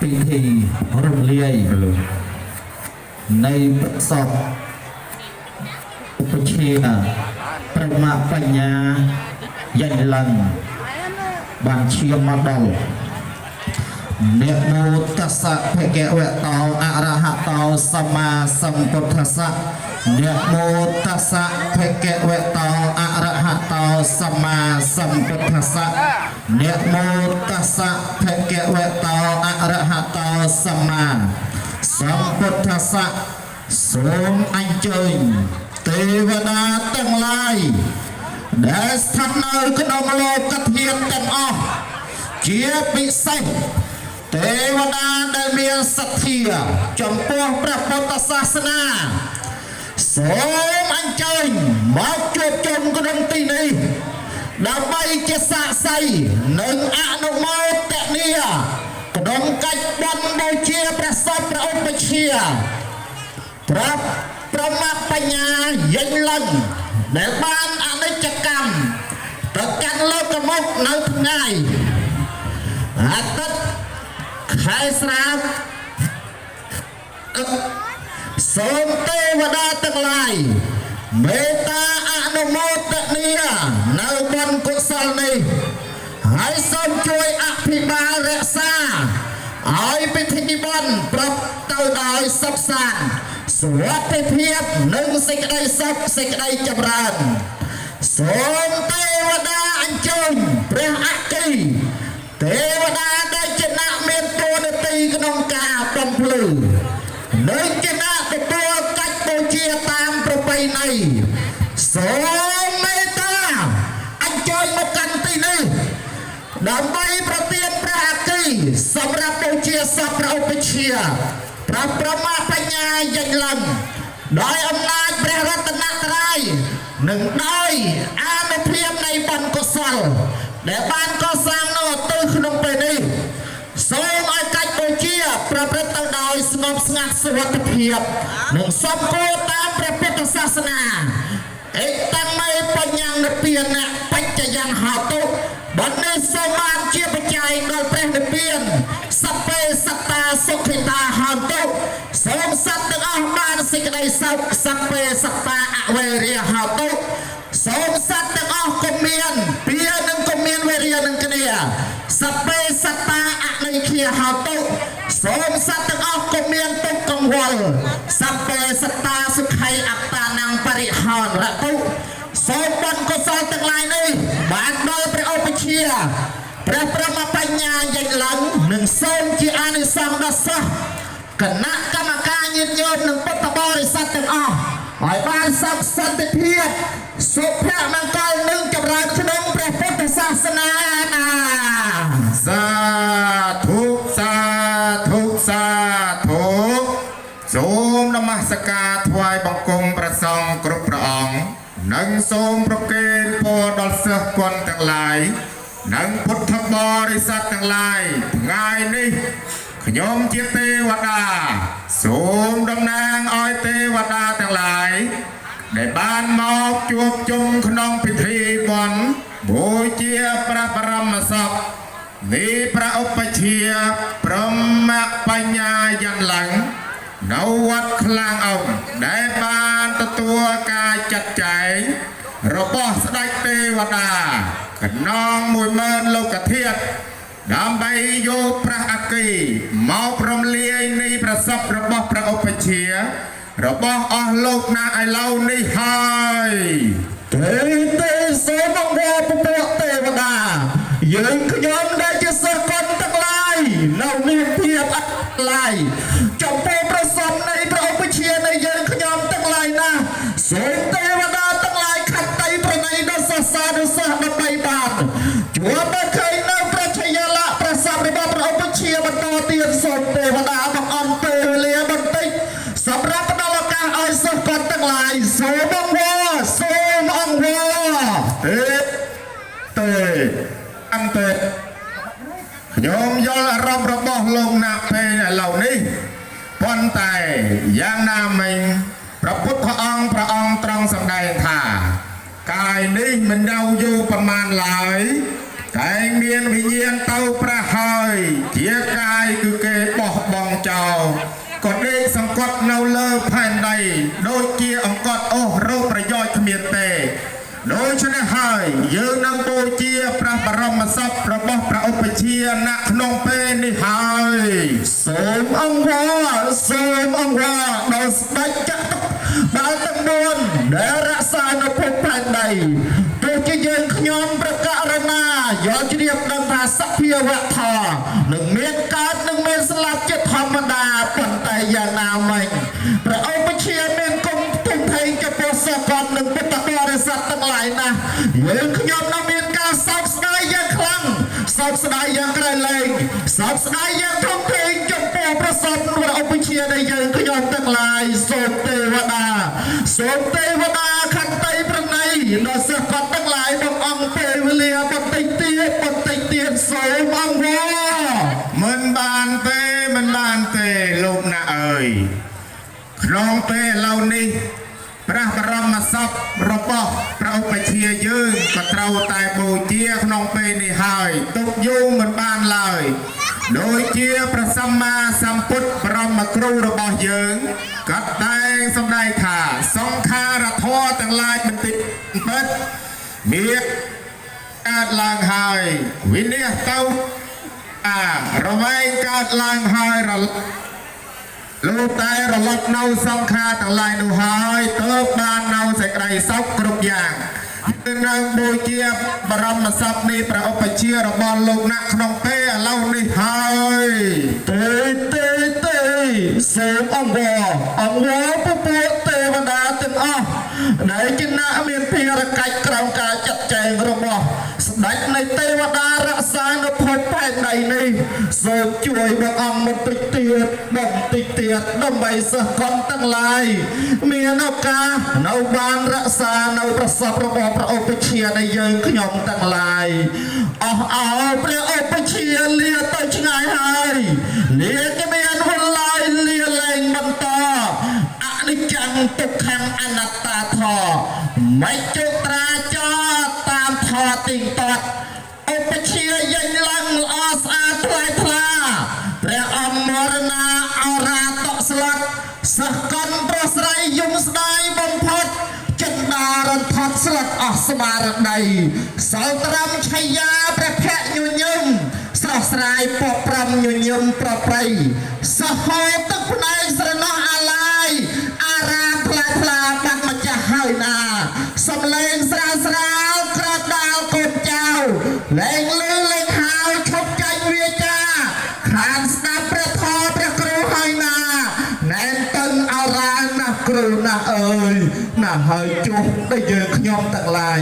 ពិធីរំលាយនៃសពឧបជាប្រមាបញ្ញាយ៉ាងឡើងបានឈាមមកដល់អ្នកមោតស្សៈភគវតោអរហតោសម្មាសម្ពុទ្ធស្សៈអ្នកមោតស្សៈភគវតោអរហតោសម្មាសម្ពុទ្ធស្សៈអ្នកមោតស្សៈភគវតោអរហតោសម្មាសម្ពុទ្ធស្សៈសូមអញ្ជើញទេវតាទាំងឡាយដែលស្ថិតនៅក្នុងលោកធាតុទាំងអស់ជាពិសេសទេវតាដែលមានសទ្ធាចំពោះព្រះពុទ្ធសាសនាសូមអញ្ជើញមកជួបជុំក្នុងទីនេះដើម្បីជាសាក្សីនិងអនុមោទនាក្នុងកិច្ចបន់បូជាព្រះសពព្រះឧបជាព្រះប្រមាបញ្ញាយិញលិនដែលបានអនិច្ចកម្មទៅកាន់លោកមុខនៅថ្ងៃអាទិត្យខែស្រាបសូមទេវតាទាំងឡាយមេត្តាអនុមោទនានៅបុណ្យកុសលនេះហើយសូមជួយអភិបាលរក្សាឲ្យពិធីបុណ្យប្រព្រឹត្តទៅដោយសុខសាន្តសុវត្ថិភាពនិងសេចក្តីសុខសេចក្តីចម្រើនសូមទេវតាអញ្ជើញព្រះអគ្គីទេវតាដែលជាអ្នកមានតួនាទីក្នុងការបំភ្លឺនិងជាអ្នកទទួលកិច្ចបូជាតាមប្រពៃណីសូមមេត្តាអញ្ជើញមកកាន់ទីនេះដើម្បីប្រទានព្រះអគ្គីសម្រាប់បូជាសពព្រះឧបជាព្រះប្រមាបញ្ញាយិញលិនដោយអំណាចព្រះរតនត្រ័យនិងដោយអានុភាពនៃបុណ្យកុសលដែលបានកសាងនៅទៅក្នុងពេលនេះសូមឲ្យកិច្ចបូជាប្រព្រឹត្តទៅដោយស្ងប់ស្ងាត់សុវត្ថិភាពនិងសមគួរតាមព្រះពុទ្ធសាសនាអេតមេបញ្ញនិព្វានបច្ចយ៉ាងហតុបណ្ឌិតសូមបានជាបច្ច័យដល់ព្រះនិព្វានសព្វេសត្តាសុខិតាហន្តុសូមសត្វទាំងអស់បានសេចក្តីសុខសព្វេសត្តាអវេរិយហតុសូមសត្វទាំងអស់ក៏មានពៀនិងក៏មានវេរិយនឹងគ្នាសព្វេសត្តាអនិច្ចាហតុសូមសត្វទាំងអស់ក៏មានទុក្ខកង្វល់សព្វេសត្តាសុខៃអត្តានំបរិហររតុសូមបុណ្យកុសលទាំងឡាយនេះបានដល់ព្រះឧបជាព្រះប្រមបញ្ញាយិញឡើងនិងសូមជាអានិសង្សដល់សិស្សគណៈកម្មការញាតិញោមនិងពុទ្ធបរិស័ទទាំងអស់ឲ្យបានសុខសន្តិភាពសុភមង្គលនិងចម្រើនក្នុងព្រះពុទ្ធសាសនាសាធុសាធុសាធុសូមនមស្ការថ្វាយបង្គំព្រះសង្ឃគ្រប់ព្រះអង្គនិងសូមប្រគេនពរដល់សិស្សគន់ទាំងឡាយនិងពុទ្ធបរិស័ទទាំងឡាយថ្ងៃនេះខ្ញុំជាទេវតាសូមតំណាងឲ្យទេវតាទាំងឡាយដែលបានមកជួបជុំក្នុងពិធីបុណ្យបូជាព្រះបរមសពនៃព្រះឧបជាព្រមបញ្ញាយ៉ាងឡើងនៅវត្តខ្លាំងអង្គដែលបានទទួលការចាត់ចែងរបស់ស្ដេចទេវតាកណ្ដង10000លោកធាតុដើម្បីយកព្រះអគ្គីមកព្រមលាយនៃប្រសពរបស់ព្រះឧបជារបស់អស់លោកណាឥឡូវនេះហើយទេសូមមកពពកទេវតាយើងខ្ញុំដែលជាសិស្សកុនទាំងឡាយនៅមានភាពអត់ឡាយចំពោះប្រសពនៃព្រះឧបជានៃយើងខ្ញុំទាំងឡាយណាសូមទេវតាទាំងឡាយខត្តតីប្រណីដល់សាសនាសិស្សដើម្បីបានជួបមកឃើញនៅព្រះឆយលៈប្រសពរបស់ព្រះឧបជាបន្តទៀតសូមទេវតាបង្អន់ពេលវេលាបន្តិចសម្រាប់ផ្ដល់ឱកាសឲ្យសិស្សកុនទាំងឡាយសូមអង្គវទេអន្តេខ្ញុំយល់អារម្មណ៍របស់លោកណាពេលឥឡូវនេះប៉ុន្តែយ៉ាងណាមិញព្រះពុទ្ធអង្គព្រះអង្គត្រង់សម្ដែងថាកាយនេះមិននៅយូរប្រមាណឡើយតែមានវិញ្ញាណទៅព្រះហើយជាកាយគឺគេ នៅលើផែនដីដូចជាអង្កត់អូសរោគប្រយោជន៍គ្មានទេដូច្នេះហើយយើងនឹងបូជាព្រះបរមសពរបស់ព្រះឧបជាអ្នកក្នុងពេលនេះហើយ សូមអង្គវដល់ស្ដេចចក្រដល់ទាំង4ដែលរក្សានៅភពផែនដីទោះជាយើងខ្ញុំប្រកាសណាយល់ជ្រាបដឹងថាសភាវៈធម៌នឹងមានកើតនឹងមានស្លាប់ជាធម្មតាប៉ុន្តែយ៉ាងណាមិញព្រះអង្គពជាមានគុំទុំថេងចំពោះសកលនិងពុទ្ធបរិស័ទទាំងឡាយណាយើងខ្ញុំនឹងមានការសោកស្ដាយយ៉ាងខ្លាំងសោកស្ដាយយ៉ាងក្រៃលែងសោកស្ដាយយ៉ាងធំធេងចំពោះព្រះសពព្រះអង្គពជាដែលយើងខ្ញុំទាំងឡាយសូមទេវតាខន្តីប្រណីដល់សកលទាំងឡាយបងអង្គពេលវេលាបន្តិចទៀតសូមអង្គមិនបានទេលោកណាអើយក្នុងពេលឥឡូវនេះព្រះបរមសពរបស់ព្រះឧបជាយើងក៏ត្រូវតែបូជាក្នុងពេលនេះហើយទុកយូរមិនបានឡើយដូចជាព្រះសម្មាសម្ពុទ្ធបរមគ្រូរបស់យើងក៏តែងសម្ដែងថាសង្ខារធម៌ទាំងឡាយបន្តិចពិតមានកើតឡើងហើយវិនិច្ឆ័យទៅរវែងកើតឡើងហើយលោកតែរលត់នៅសង្ខារទាំងឡាយនោះហើយទើបបាននៅសេចក្តីសុខគ្រប់យ៉ាងយើងនឹងបូជាបរមសពនេះព្រះឧបជារបស់លោកអ្នកក្នុងពេលឥឡូវនេះហើយទេសូមអង្គពពួកទេវតាទាំងអស់ដែលជាអ្នកមានភារកិច្ចក្រោមការចាត់ចែងរបស់ស្ដេចនៃទេវតារក្សានៅភពផែនដីនេះសូមជួយបងអង្គបន្តិចទៀតដើម្បីសិស្សកុនទាំងឡាយមានឱកាសនៅបានរក្សានៅប្រសពរបស់ព្រះឧបជានៃយើងខ្ញុំទាំងឡាយអស់ព្រះឧបជាលាទៅឆ្ងាយហើយលាគ្មានវល់ឡើយលាលែងបន្តអនិច្ចំទុក្ខំអនត្តាធម៌មិនជោគត្រាចោតាមធម៌ទីងតតឧបជាយញឡើងល្អស្អាតថ្លៃថ្លាព្រះអមរណាអរាតកស្លុតសកលប្រស្រ័យយំស្ដាយបំផុតចិន្តារន្ធត់ស្លុតអស់ស្មារតីសោត្រមឆយាព្រះភៈញញឹមស្រស់ស្រាយពប្រំញញឹមប្រប្រៃសហោទឹកផ្នែកស្រណោះអាឡាយអារាមថ្លាបាត់ម្ចាស់ហើយណាសំឡេងស្រាលក្រដាលកូនចៅលែងលឺលែងហៅឈប់ចាញ់វាចាខានស្ដាប់ព្រះធម៌ព្រះគ្រូហើយណាណែនតឹងអរាណាគ្រូណាអើយណាហើយចុះដែលយើងខ្ញុំទាំងឡាយ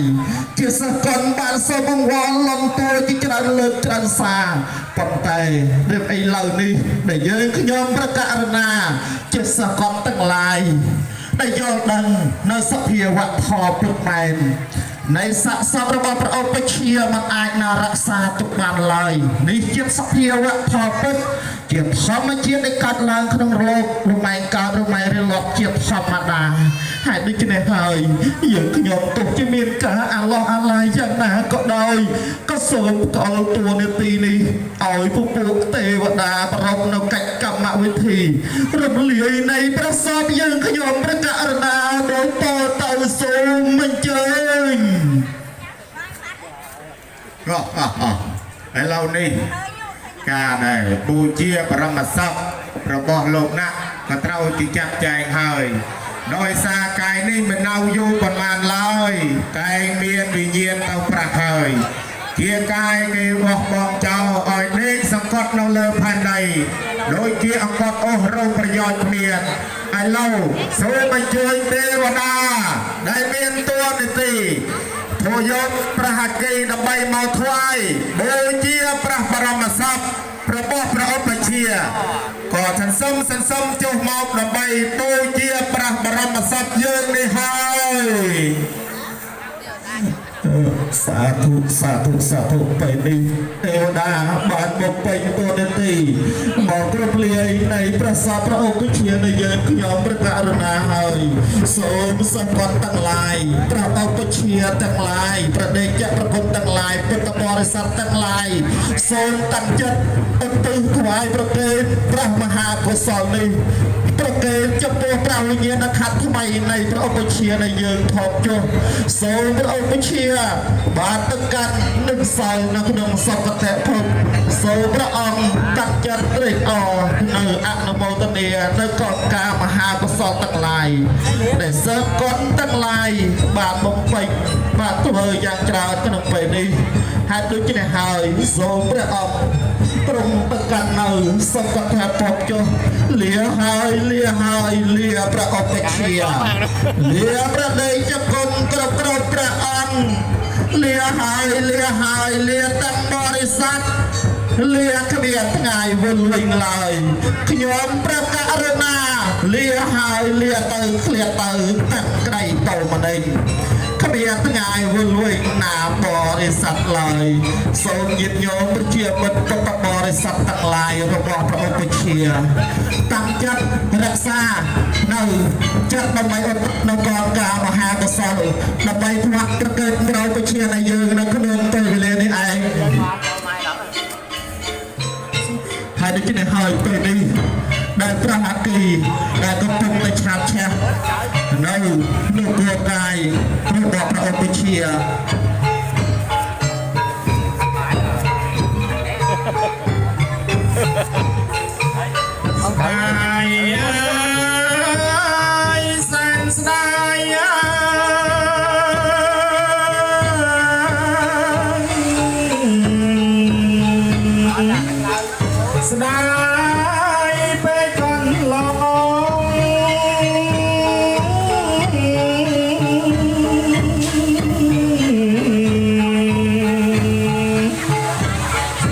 ជាសកលបានសូមអង្វរលំតួជាច្រើនលើកច្រើនសារប៉ុន្តែរឿងអីឡើយនេះដែលយើងខ្ញុំប្រកាសណាជាសកលទាំងឡាយដែលយល់ដឹងនៅសភាវៈធម៌ពុទ្ធមែននៃស័ក្តិសមរបស់ព្រះឧបជាមិនអាចណារក្សាទុកបានឡើយនេះជាសភាវៈធម៌ពុទ្ធជាធម្មជាតិដែលកើតឡើងក្នុងโลกលំឯងកើតរំលែងរលត់ជាធម្មតាហើយដូច្នេះហើយយើងខ្ញុំទុកជាមានការអាឡោះអាឡាយយ៉ាងណាក៏ដោយក៏សូមតល់តួនាទីនេះឲ្យពពួកទេវតាប្ររពនៅកិច្ចកម្មវិធីរំលាយនៃព្រះសពយើងខ្ញុំព្រះករុណាដោយតទៅសូមអញ្ជើញឥឡូវនេះការដែលបូជាបរមសពរបស់លោកណាក់ក៏ត្រូវជាចាត់ចែងហើយដោយសារកាយនេះមិននៅយូរប៉ុន្មានឡើយតែមានវិញ្ញាណទៅប្រាស់ហើយជាកាយគេបោះបង់ចោលឲ្យដេកសង្កត់នៅលើផែនដីដូចជាអង្កត់អូសរោគប្រយោជន៍គ្មានឥឡូវសូមអញ្ជើញទេវតាដែលមានតួនាទីធោយកព្រះហគីដើម្បីមកថ្វាយបូជាព្រះបរមសពរបស់ព្រះឧបជាក៏សន្សំចុះមកដើម្បីបូជាព្រះបរមសពយើងនេះហើយ សាធុពេលនេះទេវតាបានមកពេញតួនាទីមកគ្រប់លាយនៃព្រះសពព្រះអង្គជានៃយើងខ្ញុំព្រះករុណាហើយសូមសង្កត់ទាំងឡាយព្រះអង្គជាទាំងឡាយប្រដេជប្រគុណទាំងឡាយពុទ្ធបរិស័ទទាំងឡាយសូមតាំងចិត្តឧទ្ទិសថ្វាយប្រគេនព្រះមហាកុសលនេះ ប្រកេតចំពោះព្រះវិញ្ញាណក្ខន្ធថ្មីនៃព្រះឧបជានៃយើងថបចុះសូមព្រះឧបជាបានទឹកកាន់នឹងសោយនៅក្នុងសុគតិភពសូមព្រះអង្គកាត់ចិត្តត្រេកអរនៅអនុមោទនានៅកលការមហាកុសលទាំងឡាយដែលសិស្សកុនទាំងឡាយបានបំពេញបានធ្វើយ៉ាងច្រើនក្នុងពេលនេះហើយដូចនេះហើយសូមព្រះអង្គទ្រង់ទៅកាន់នៅសុគតិភពចុះលាហើយលាព្រះឧបជាលាព្រះដេចគុណគ្រប់ព្រះអង្គលាហើយលាទាំងបរិស័ទលាគ្មានថ្ងៃវិលវិញឡើយខ្ញុំព្រះករុណាលាហើយលាទៅឃ្លាតទៅតាក់ក្រៃតោម្ដេចគ្មានថ្ងៃវិលវិញណាបរិស័ទឡើយសូមញាតិញោមប្រជាមិត្តពុទ្ធបរិស័ទទាំងឡាយរបស់ព្រះឧបជាតាំងចិត្តរក្សានៅចិត្តដើម្បីឧបនៅកលការមហាកុសលដើម្បីផ្លាក់ប្រកេតព្រះឧបជានៃយើងនៅក្នុងពេលវេលានេះឯងហើយដូចនេះហើយពេលនេះដែលព្រះអគីដែលកំពុងតែឆាបឆេះនៅនគរកាយរបស់ព្រះឧបជាសានស្ដាយស្ដាយពេកកន្លង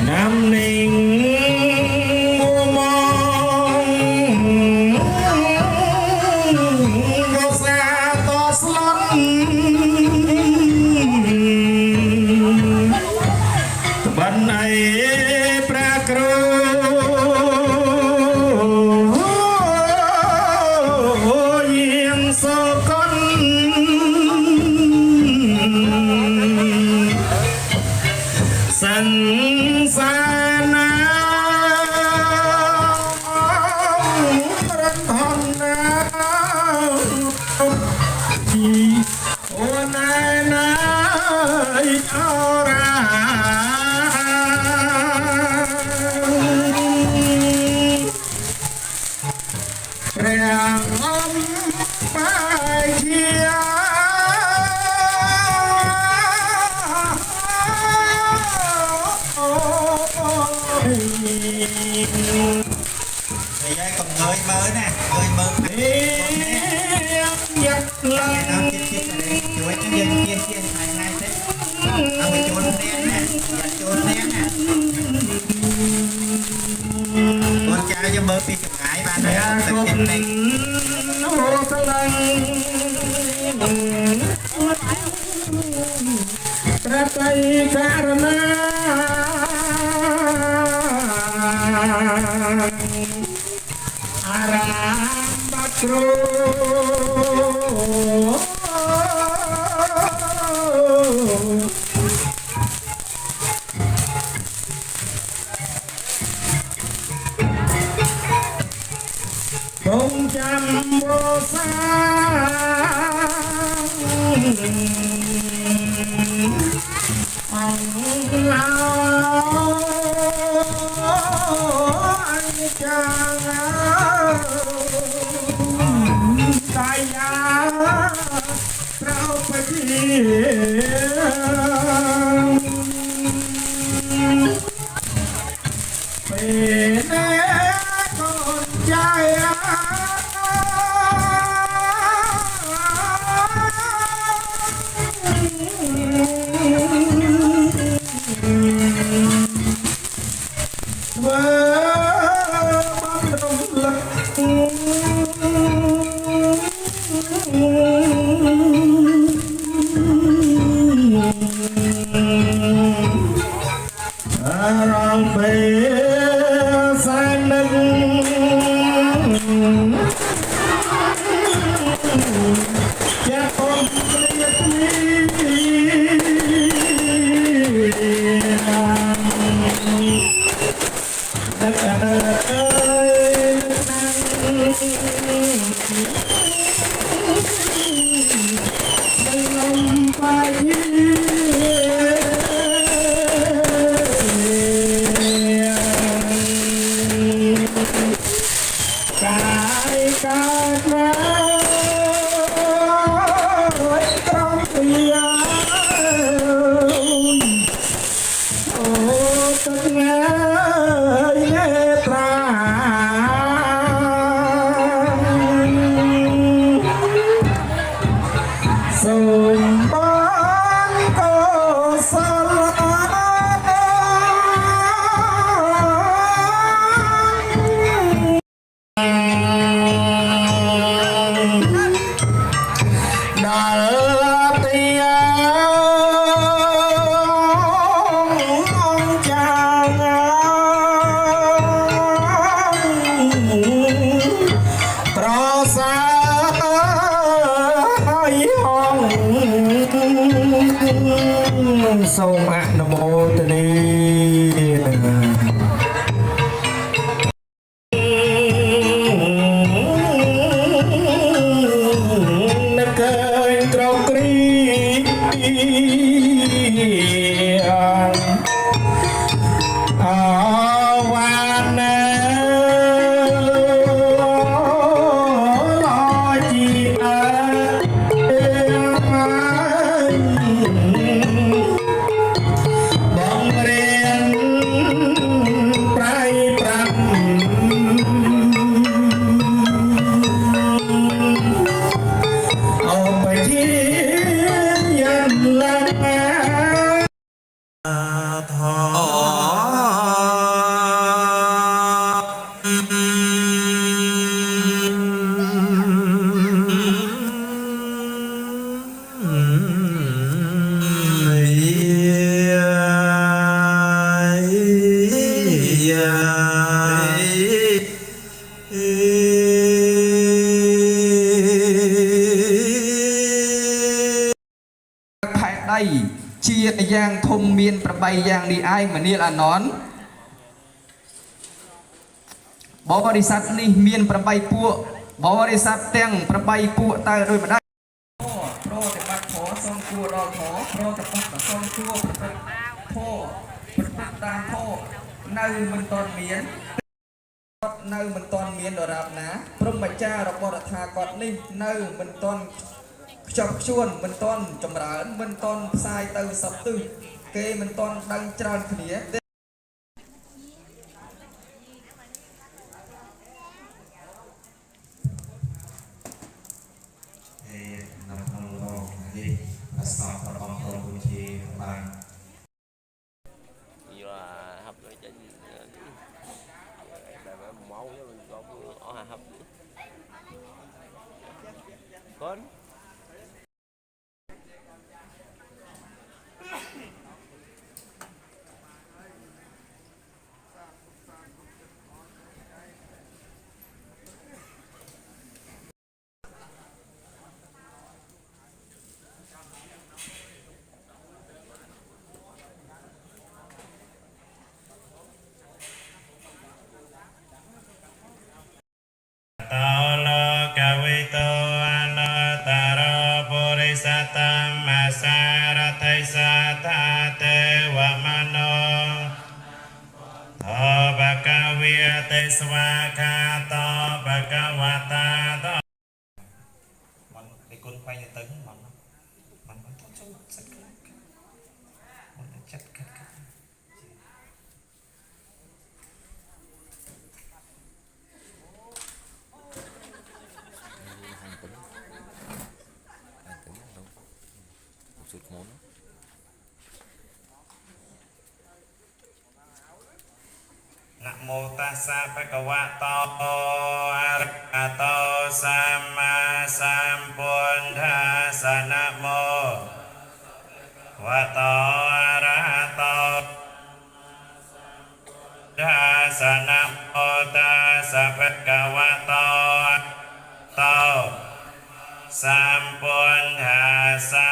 ណាំนิ่งมัวมองก็สาต่อสลดบันไอประกรูสันสานารันทนาโอนายนายอาราเรียงอมไปเชียvậy còn người mới nè người mới nhật ngày lần nào chia chuối cho dân chia ngày nay thếเอาไปโจนแน่นนะอย่าโจนแน่นนะcon trai cho bơ pi chụp gái bạn này tập kết này hồ tơ lăng tra tay karana aram bakro Ông chăm bố xa ông lao anh chàng tay giá trao phải về con trai Hãy subscribe cho kênh Ghiền Mì Gõ để không bỏ lỡ ត្រាសូមបានកុសលដល់ទីប្រសាយហងសូមអនុមោទនានឹកឃើញក្រោកគ្រីអវ៉ាណាជីអើបងរៀនប្រៃប្រាំអូបជាយ៉ាងឡានថោ ផែនដីជាតិយ៉ាងធំមានប្របីយ៉ាងនេះឯងមនាលអាណនបរិស័ទនេះមានប្របីពួកបរិស័ទទាំងប្របីពួកតើដោយម្ដេចប្រតិបត្តិធម៌សូមគួរដល់ធម៌ប្រតិបត្តិសូមគួរប្រតិបត្តិធម៌ប្រតិបត្តិតាមធម៌នៅមិនទាន់មានដរាបណាព្រមចាររបស់រដ្ឋាភិបាលនេះនៅមិនទាន់ខ្ជាប់ខ្ជួនមិនទាន់ចម្រើនមិនទាន់ផ្សាយទៅសពទិសគេមិនទាន់ដឹងច្រើនគ្នានៅក្នុងរងនេះអស្ចារ្យរបស់ព្រះពុទ្ធជាបាន hấp nó trên máu chứ mình có hấp con Tao lo ca vi tô an ta ro pu ri sa tam ma sa ra thai sa ta te wa ma no tho ba ca vi te swa ca to ba ca wa ta toมันไอ้คนไปเนี่ยตึงมันต้องสู้สักมันจัดกัน นะโมตัสสะภะคะวะโตอะระหะโตสัมมาสัมพุทธัสสะนะโมวะโตอะระหะโตตัสสะนะโมตัสสะภะคะวะโตอะระหะโตสัมพุทธัสสะ